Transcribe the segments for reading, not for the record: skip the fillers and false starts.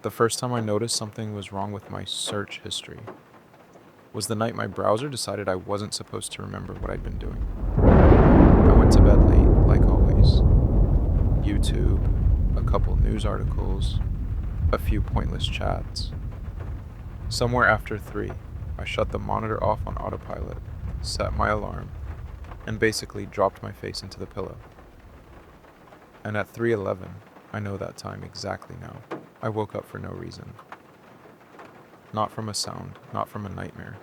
The first time I noticed something was wrong with my search history was the night my browser decided I wasn't supposed to remember what I'd been doing. I went to bed late, like always. YouTube, a couple news articles, a few pointless chats. Somewhere after 3, I shut the monitor off on autopilot, set my alarm, and basically dropped my face into the pillow. And at 3:11, I know that time exactly now, I woke up for no reason. Not from a sound, not from a nightmare.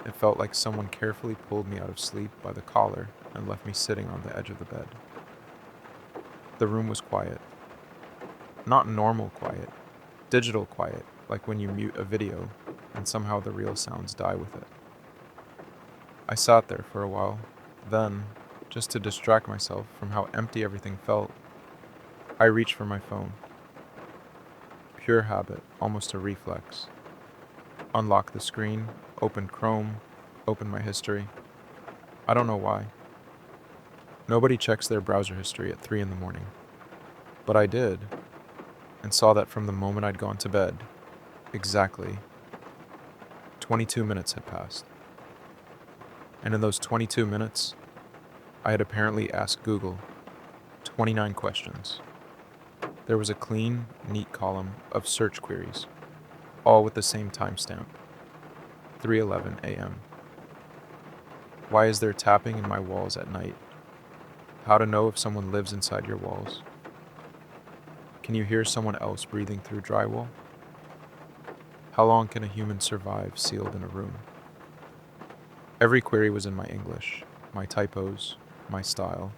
It felt like someone carefully pulled me out of sleep by the collar and left me sitting on the edge of the bed. The room was quiet. Not normal quiet, digital quiet, like when you mute a video and somehow the real sounds die with it. I sat there for a while. Then, just to distract myself from how empty everything felt, I reached for my phone. Pure habit, almost a reflex. Unlocked the screen, opened Chrome, opened my history. I don't know why. Nobody checks their browser history at 3 in the morning. But I did, and saw that from the moment I'd gone to bed, exactly 22 minutes had passed. And in those 22 minutes, I had apparently asked Google 29 questions. There was a clean, neat column of search queries, all with the same timestamp, 3:11 a.m. Why is there tapping in my walls at night? How to know if someone lives inside your walls? Can you hear someone else breathing through drywall? How long can a human survive sealed in a room? Every query was in my English, my typos, my style.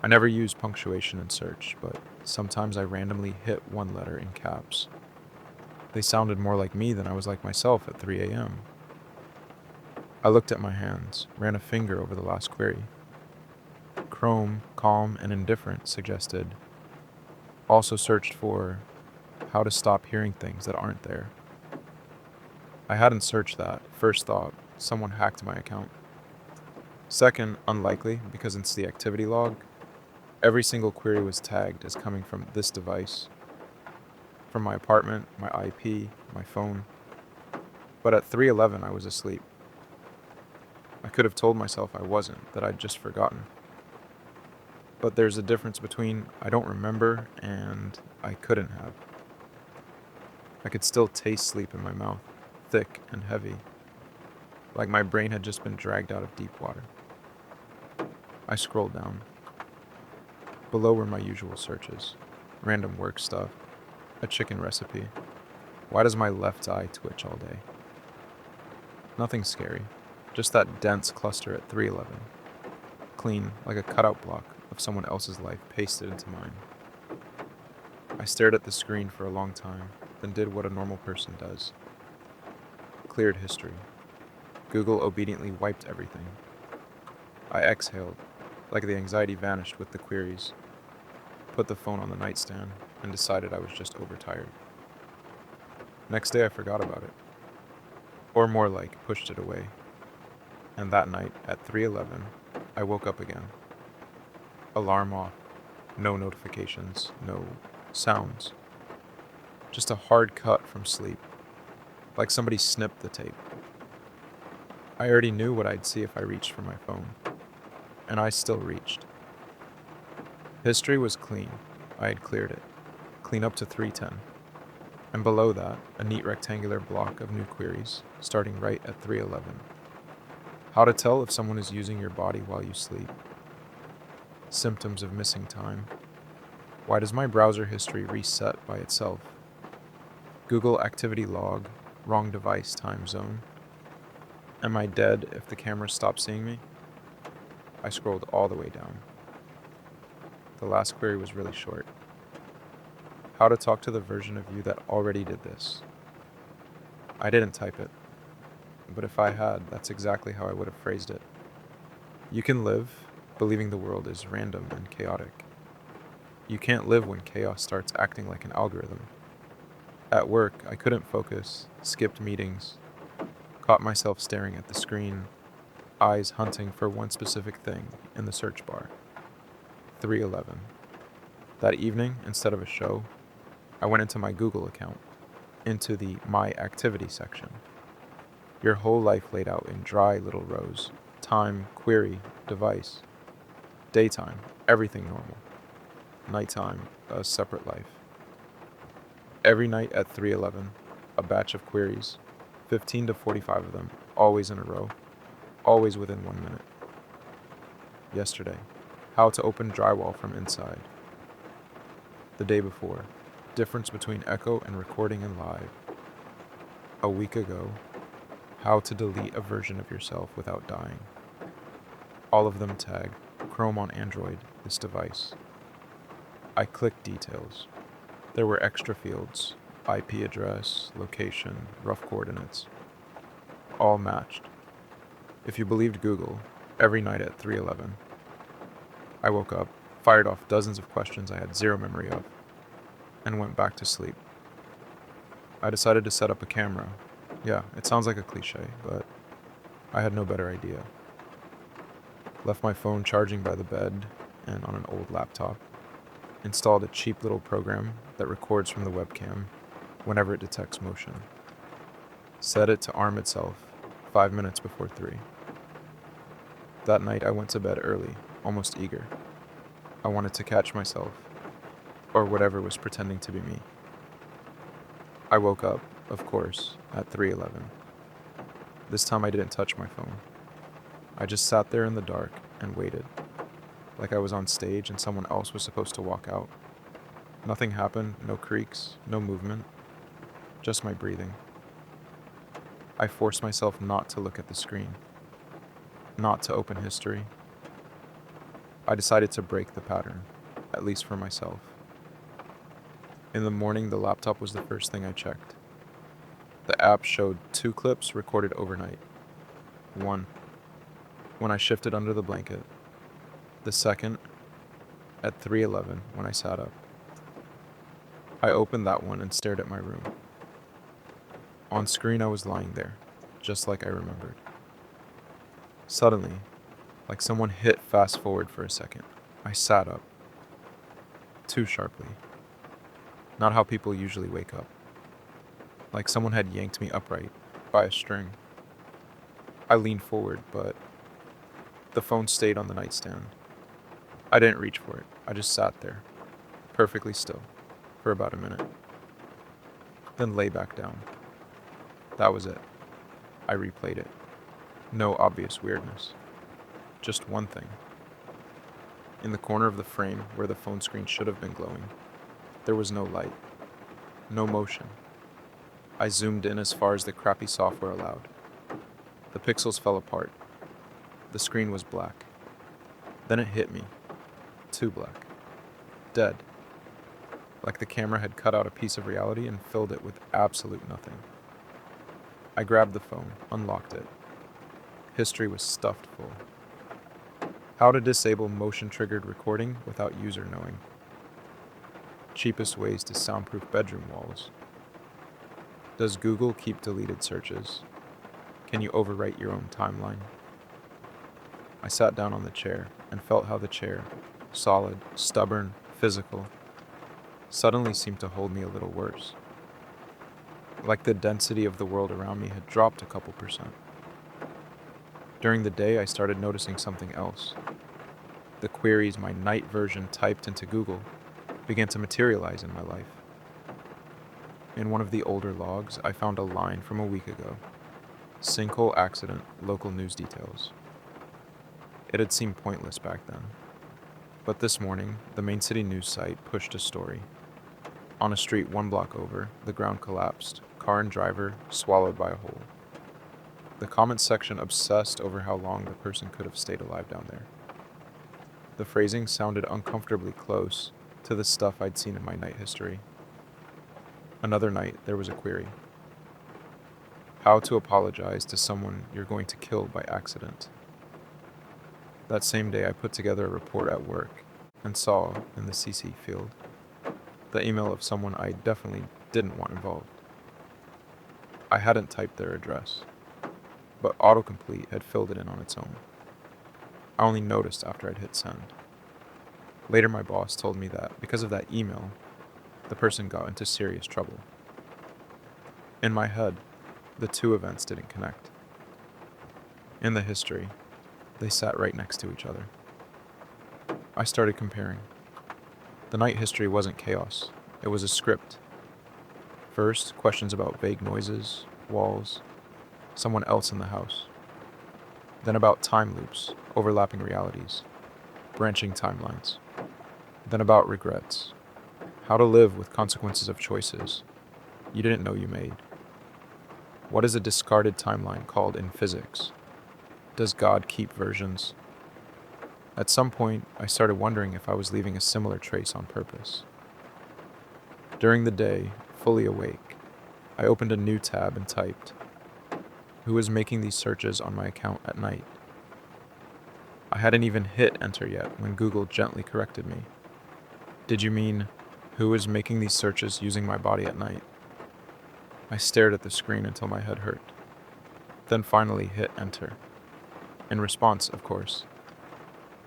I never used punctuation in search, but sometimes I randomly hit one letter in caps. They sounded more like me than I was like myself at 3 a.m. I looked at my hands, ran a finger over the last query. Chrome, calm and indifferent, suggested. Also searched for how to stop hearing things that aren't there. I hadn't searched that. First thought, someone hacked my account. Second, unlikely, because it's the activity log. Every single query was tagged as coming from this device, from my apartment, my IP, my phone. But at 3:11, I was asleep. I could have told myself I wasn't, that I'd just forgotten. But there's a difference between I don't remember and I couldn't have. I could still taste sleep in my mouth, thick and heavy, like my brain had just been dragged out of deep water. I scrolled down. Below were my usual searches. Random work stuff, a chicken recipe. Why does my left eye twitch all day? Nothing scary, just that dense cluster at 3:11. Clean, like a cutout block of someone else's life pasted into mine. I stared at the screen for a long time, then did what a normal person does. Cleared history. Google obediently wiped everything. I exhaled, like the anxiety vanished with the queries, put the phone on the nightstand, and decided I was just overtired. Next day I forgot about it. Or more like, pushed it away. And that night, at 3:11, I woke up again. Alarm off. No notifications, no sounds. Just a hard cut from sleep, like somebody snipped the tape. I already knew what I'd see if I reached for my phone, and I still reached. History was clean. I had cleared it. Clean up to 3:10. And below that, a neat rectangular block of new queries, starting right at 3:11. How to tell if someone is using your body while you sleep. Symptoms of missing time. Why does my browser history reset by itself? Google activity log, wrong device time zone. Am I dead if the camera stops seeing me? I scrolled all the way down. The last query was really short. How to talk to the version of you that already did this. I didn't type it, but if I had, that's exactly how I would have phrased it. You can live believing the world is random and chaotic. You can't live when chaos starts acting like an algorithm. At work, I couldn't focus, skipped meetings, caught myself staring at the screen, eyes hunting for one specific thing in the search bar. 3:11. That evening, instead of a show, I went into my Google account, into the My Activity section. Your whole life laid out in dry little rows: time, query, device, daytime, everything normal, nighttime, a separate life. Every night at 3:11, a batch of queries, 15 to 45 of them, always in a row, always within 1 minute. Yesterday, how to open drywall from inside. The day before, difference between echo and recording and live. A week ago, how to delete a version of yourself without dying. All of them tagged Chrome on Android, this device. I clicked details. There were extra fields: IP address, location, rough coordinates. All matched. If you believed Google, every night at 3:11. I woke up, fired off dozens of questions I had zero memory of, and went back to sleep. I decided to set up a camera. Yeah, it sounds like a cliche, but I had no better idea. Left my phone charging by the bed and on an old laptop. Installed a cheap little program that records from the webcam whenever it detects motion. Set it to arm itself 5 minutes before 3. That night I went to bed early, almost eager. I wanted to catch myself, or whatever was pretending to be me. I woke up, of course, at 3:11. This time I didn't touch my phone. I just sat there in the dark and waited, like I was on stage and someone else was supposed to walk out. Nothing happened, no creaks, no movement, just my breathing. I forced myself not to look at the screen, not to open history. I decided to break the pattern, at least for myself. In the morning, the laptop was the first thing I checked. The app showed 2 clips recorded overnight. One, when I shifted under the blanket. The second, at 3:11 when I sat up. I opened that one and stared at my room. On screen I was lying there, just like I remembered. Suddenly, like someone hit fast forward for a second, I sat up. Too sharply. Not how people usually wake up. Like someone had yanked me upright by a string. I leaned forward, but the phone stayed on the nightstand. I didn't reach for it. I just sat there, perfectly still, for about a minute. Then lay back down. That was it. I replayed it. No obvious weirdness. Just one thing. In the corner of the frame where the phone screen should have been glowing, there was no light, no motion. I zoomed in as far as the crappy software allowed. The pixels fell apart. The screen was black. Then it hit me. Too black. Dead. Like the camera had cut out a piece of reality and filled it with absolute nothing. I grabbed the phone, unlocked it. History was stuffed full. How to disable motion-triggered recording without user knowing. Cheapest ways to soundproof bedroom walls. Does Google keep deleted searches? Can you overwrite your own timeline? I sat down on the chair and felt how the chair, solid, stubborn, physical, suddenly seemed to hold me a little worse. Like the density of the world around me had dropped a couple percent. During the day, I started noticing something else. The queries my night version typed into Google began to materialize in my life. In one of the older logs, I found a line from a week ago. Sinkhole accident, local news details. It had seemed pointless back then. But this morning, the main city news site pushed a story. On a street 1 block over, the ground collapsed, car and driver swallowed by a hole. The comments section obsessed over how long the person could have stayed alive down there. The phrasing sounded uncomfortably close to the stuff I'd seen in my night history. Another night, there was a query. How to apologize to someone you're going to kill by accident. That same day, I put together a report at work and saw, in the CC field, the email of someone I definitely didn't want involved. I hadn't typed their address, but autocomplete had filled it in on its own. I only noticed after I'd hit send. Later, my boss told me that because of that email, the person got into serious trouble. In my head, the two events didn't connect. In the history, they sat right next to each other. I started comparing. The night history wasn't chaos, it was a script. First, questions about vague noises, walls, someone else in the house. Then about time loops, overlapping realities, branching timelines. Then about regrets, how to live with consequences of choices you didn't know you made. What is a discarded timeline called in physics? Does God keep versions? At some point, I started wondering if I was leaving a similar trace on purpose. During the day, fully awake, I opened a new tab and typed, "Who is making these searches on my account at night?" I hadn't even hit enter yet when Google gently corrected me. "Did you mean, who is making these searches using my body at night?" I stared at the screen until my head hurt, then finally hit enter. In response, of course,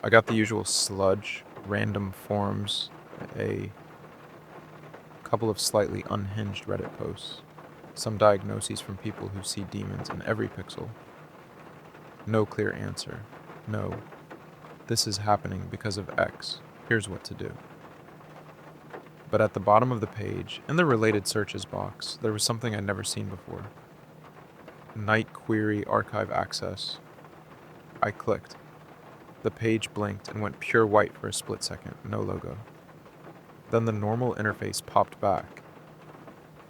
I got the usual sludge, random forums, a couple of slightly unhinged Reddit posts, some diagnoses from people who see demons in every pixel. No clear answer. No, this is happening because of X. Here's what to do. But at the bottom of the page, in the related searches box, there was something I'd never seen before. Night query archive access. I clicked. The page blinked and went pure white for a split second, no logo. Then the normal interface popped back,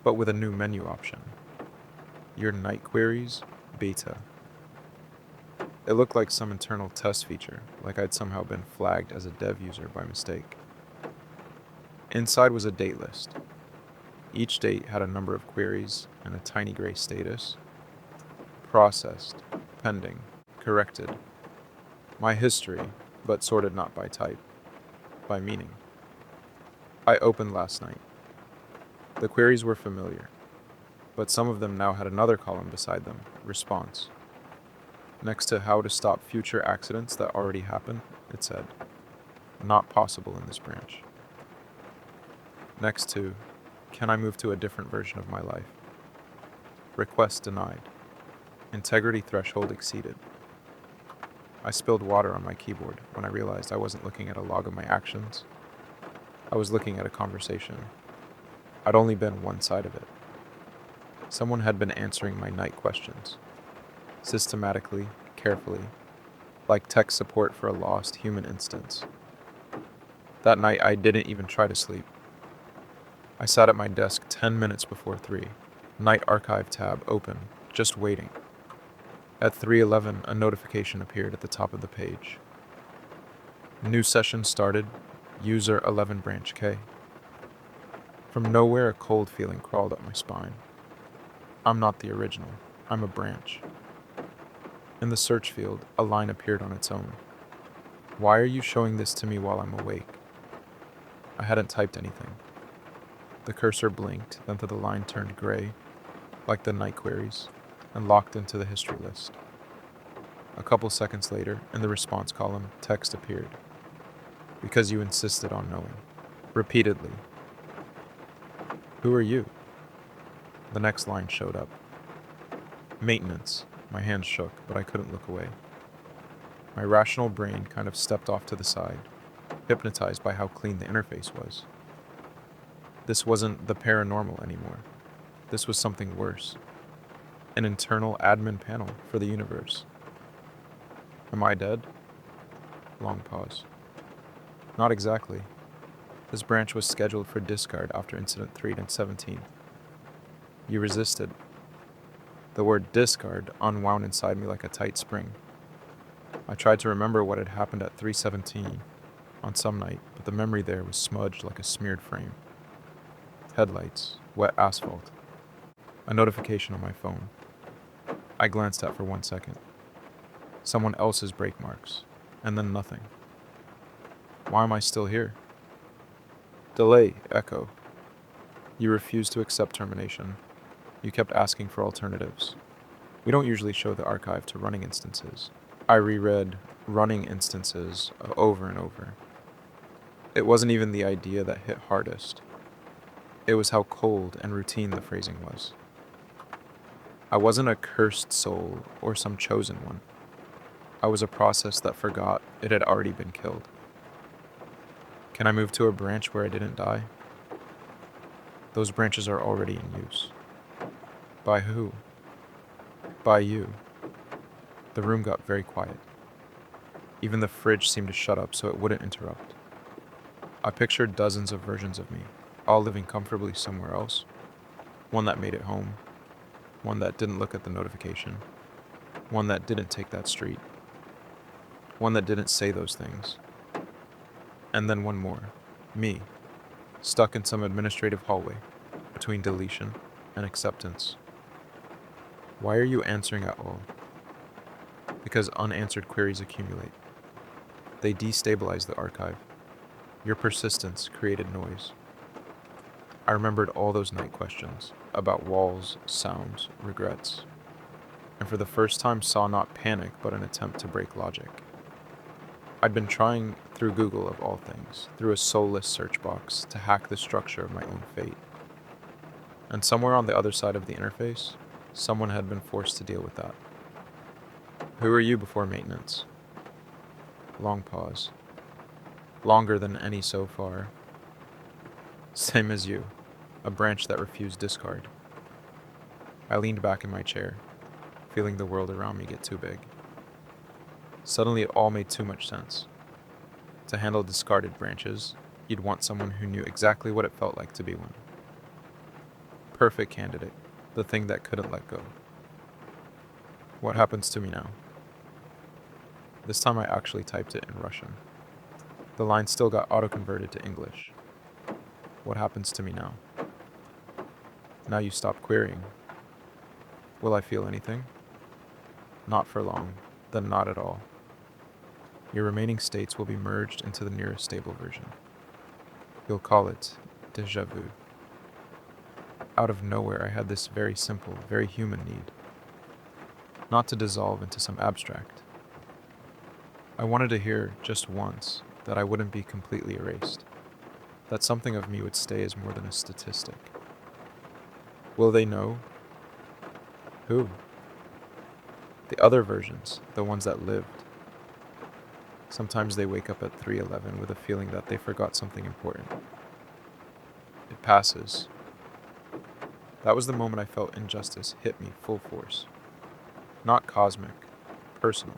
but with a new menu option. Your night queries, beta. It looked like some internal test feature, like I'd somehow been flagged as a dev user by mistake. Inside was a date list. Each date had a number of queries and a tiny gray status. Processed, pending, corrected. My history, but sorted not by type, by meaning. I opened last night. The queries were familiar, but some of them now had another column beside them, response. Next to how to stop future accidents that already happened, it said, not possible in this branch. Next to, can I move to a different version of my life? Request denied. Integrity threshold exceeded. I spilled water on my keyboard when I realized I wasn't looking at a log of my actions. I was looking at a conversation. I'd only been one side of it. Someone had been answering my night questions. Systematically, carefully, like tech support for a lost human instance. That night, I didn't even try to sleep. I sat at my desk 10 minutes before 3, night archive tab open, just waiting. At 3:11, a notification appeared at the top of the page. New session started, user 11 branch K. From nowhere, a cold feeling crawled up my spine. I'm not the original, I'm a branch. In the search field, a line appeared on its own. Why are you showing this to me while I'm awake? I hadn't typed anything. The cursor blinked, then the line turned gray, like the night queries, and locked into the history list. A couple seconds later, in the response column, text appeared. Because you insisted on knowing. Repeatedly. Who are you? The next line showed up. Maintenance. My hands shook, but I couldn't look away. My rational brain kind of stepped off to the side, hypnotized by how clean the interface was. This wasn't the paranormal anymore. This was something worse. An internal admin panel for the universe. Am I dead? Long pause. Not exactly. This branch was scheduled for discard after Incident 3-17. You resisted. The word discard unwound inside me like a tight spring. I tried to remember what had happened at 3:17 on some night, but the memory there was smudged like a smeared frame. Headlights, wet asphalt. A notification on my phone. I glanced at for 1 second. Someone else's brake marks, and then nothing. Why am I still here? Delay, echo. You refused to accept termination. You kept asking for alternatives. We don't usually show the archive to running instances. I reread running instances over and over. It wasn't even the idea that hit hardest. It was how cold and routine the phrasing was. I wasn't a cursed soul or some chosen one. I was a process that forgot it had already been killed. Can I move to a branch where I didn't die? Those branches are already in use. By who? By you. The room got very quiet. Even the fridge seemed to shut up so it wouldn't interrupt. I pictured dozens of versions of me, all living comfortably somewhere else. One that made it home. One that didn't look at the notification. One that didn't take that street. One that didn't say those things. And then one more. Me. Stuck in some administrative hallway between deletion and acceptance. Why are you answering at all? Because unanswered queries accumulate. They destabilize the archive. Your persistence created noise. I remembered all those night questions about walls, sounds, regrets, and for the first time saw not panic but an attempt to break logic. I'd been trying through Google of all things, through a soulless search box, to hack the structure of my own fate. And somewhere on the other side of the interface, someone had been forced to deal with that. Who were you before maintenance? Long pause. Longer than any so far. Same as you, a branch that refused discard. I leaned back in my chair, feeling the world around me get too big. Suddenly it all made too much sense. To handle discarded branches, you'd want someone who knew exactly what it felt like to be one. Perfect candidate, the thing that couldn't let go. What happens to me now? This time I actually typed it in Russian. The line still got auto-converted to English. What happens to me now? Now you stop querying. Will I feel anything? Not for long, then not at all. Your remaining states will be merged into the nearest stable version. You'll call it déjà vu. Out of nowhere, I had this very simple, very human need. Not to dissolve into some abstract. I wanted to hear just once that I wouldn't be completely erased. That something of me would stay as more than a statistic. Will they know? Who? The other versions, the ones that lived. Sometimes they wake up at 3:11 with a feeling that they forgot something important. It passes. That was the moment I felt injustice hit me full force. Not cosmic, personal.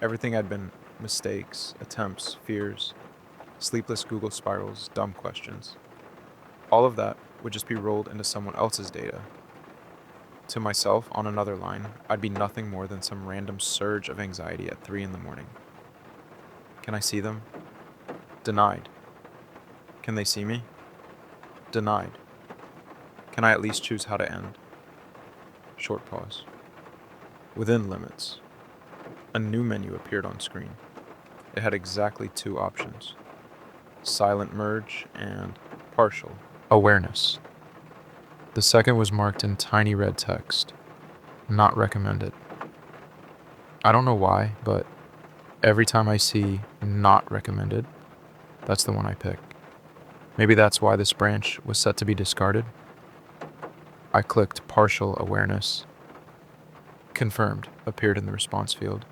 Everything had been mistakes, attempts, fears, sleepless Google spirals, dumb questions. All of that would just be rolled into someone else's data. To myself, on another line, I'd be nothing more than some random surge of anxiety at 3 in the morning. Can I see them? Denied. Can they see me? Denied. Can I at least choose how to end? Short pause. Within limits. A new menu appeared on screen. It had exactly 2 options. Silent merge and partial awareness. The second was marked in tiny red text. Not recommended. I don't know why, but every time I see not recommended, that's the one I pick. Maybe that's why this branch was set to be discarded. I clicked partial awareness. Confirmed appeared in the response field.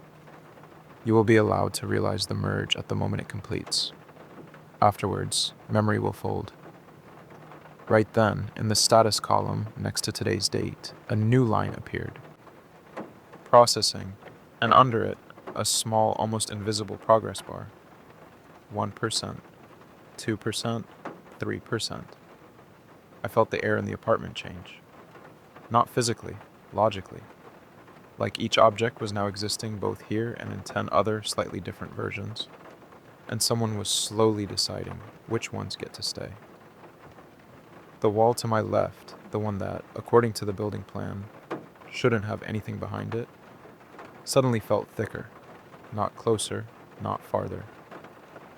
You will be allowed to realize the merge at the moment it completes. Afterwards, memory will fold. Right then, in the status column next to today's date, a new line appeared. Processing, and under it, a small, almost invisible progress bar. 1%, 2%, 3%. I felt the air in the apartment change. Not physically, logically. Like each object was now existing both here and in 10 other, slightly different versions. And someone was slowly deciding which ones get to stay. The wall to my left, the one that, according to the building plan, shouldn't have anything behind it, suddenly felt thicker. Not closer, not farther.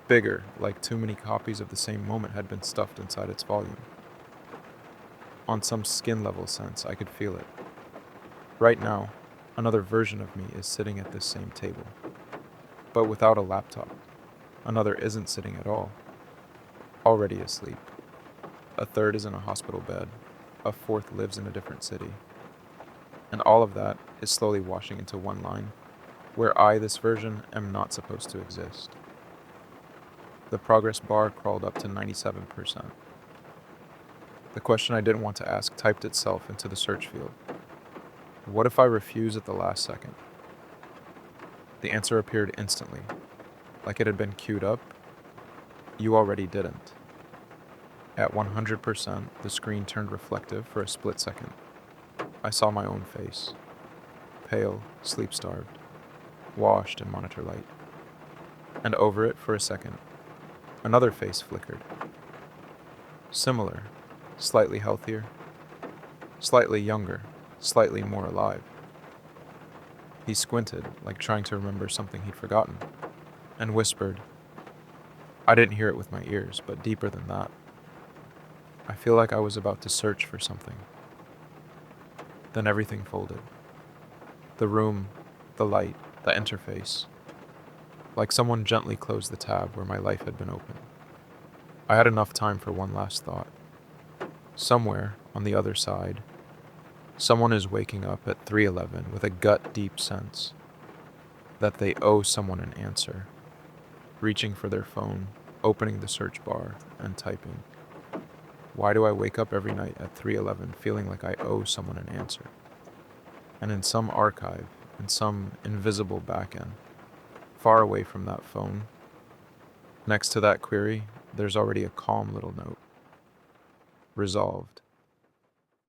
Bigger, like too many copies of the same moment had been stuffed inside its volume. On some skin-level sense, I could feel it. Right now, another version of me is sitting at this same table. But without a laptop. Another isn't sitting at all. Already asleep. A third is in a hospital bed. A fourth lives in a different city. And all of that is slowly washing into one line, where I, this version, am not supposed to exist. The progress bar crawled up to 97%. The question I didn't want to ask typed itself into the search field. What if I refuse at the last second? The answer appeared instantly, like it had been queued up. You already didn't. At 100%, the screen turned reflective for a split second. I saw my own face, pale, sleep-starved, washed in monitor light. And over it, for a second, another face flickered. Similar, slightly healthier, slightly younger, slightly more alive. He squinted, like trying to remember something he'd forgotten, and whispered. I didn't hear it with my ears, but deeper than that. I feel like I was about to search for something. Then everything folded. The room, the light, the interface. Like someone gently closed the tab where my life had been open. I had enough time for one last thought. Somewhere, on the other side, someone is waking up at 3:11 with a gut-deep sense that they owe someone an answer, reaching for their phone, opening the search bar, and typing. Why do I wake up every night at 3:11 feeling like I owe someone an answer? And in some archive, in some invisible backend, far away from that phone, next to that query, there's already a calm little note. Resolved.